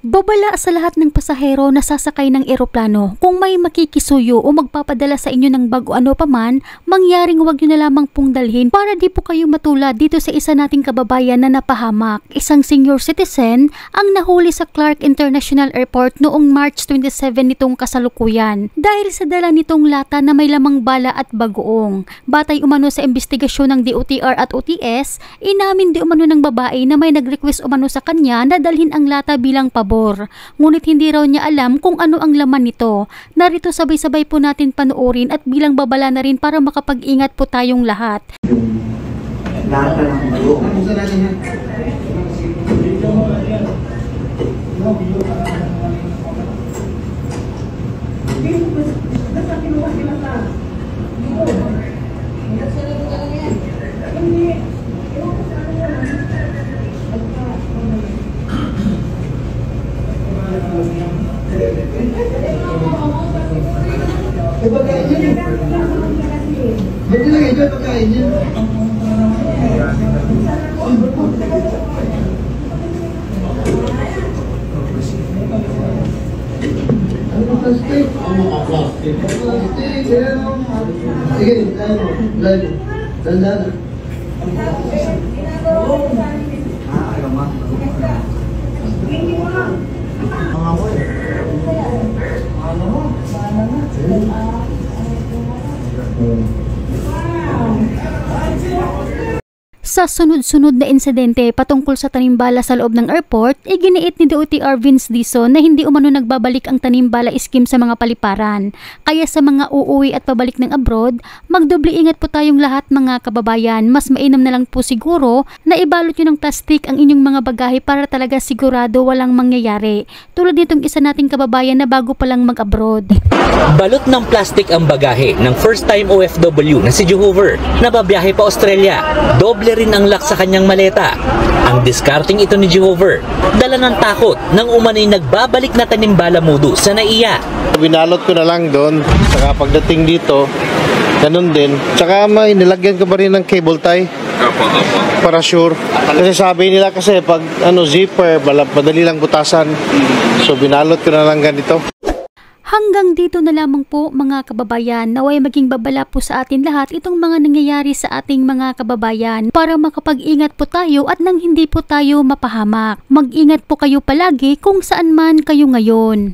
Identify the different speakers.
Speaker 1: Babala sa lahat ng pasahero na sasakay ng eroplano, kung may makikisuyo o magpapadala sa inyo ng bago ano paman, mangyaring huwag nyo na lamang pong dalhin para di po kayo matulad dito sa isa nating kababayan na napahamak. Isang senior citizen ang nahuli sa Clark International Airport noong March 27 nitong kasalukuyan dahil sa dala nitong lata na may lamang bala at bagoong. Batay umano sa investigasyon ng DOTR at OTS, inamin di umano ng babae na may nag-request umano sa kanya na dalhin ang lata bilang pabor. Ngunit hindi raw niya alam kung ano ang laman nito. Narito sabay-sabay po natin panoorin at bilang babala na rin para makapag-ingat po tayong lahat.
Speaker 2: Lahat na ng bago. Pagkain yun. Ba't nilagay dyan pagkain yun? Ano ba plastic? Ano ba plastic? Plastic, yan. Sige, lalo. Dandana.
Speaker 1: Sa sunod-sunod na insidente patungkol sa tanimbala sa loob ng airport, iginiit ni DOTR Vince Dizon na hindi umano nagbabalik ang tanimbala scheme sa mga paliparan. Kaya sa mga uuwi at pabalik ng abroad, magdobli ingat po tayong lahat mga kababayan. Mas mainam na lang po siguro na ibalot nyo ng plastic ang inyong mga bagahe para talaga sigurado walang mangyayari. Tulad nitong isa nating kababayan na bago pa lang mag-abroad.
Speaker 3: Balot ng plastic ang bagahe ng first-time OFW na si Jehover na babiyahe pa Australia. Doble rin ang lock sa kanyang maleta. Ang discarding ito ni Jehover, dala ng takot nang umanay nagbabalik na tanimbala modo sa NAIA.
Speaker 4: Binalot ko na lang doon, saka pagdating dito, ganun din. Saka may nilagyan ko pa rin ng cable tie. Para sure. Kasi sabi nila kasi pag zipper, madali lang butasan. So binalot ko na lang ganito.
Speaker 1: Hanggang dito na lamang po mga kababayan, naway maging babala po sa atin lahat itong mga nangyayari sa ating mga kababayan para makapag-ingat po tayo at nang hindi po tayo mapahamak. Mag-ingat po kayo palagi kung saan man kayo ngayon.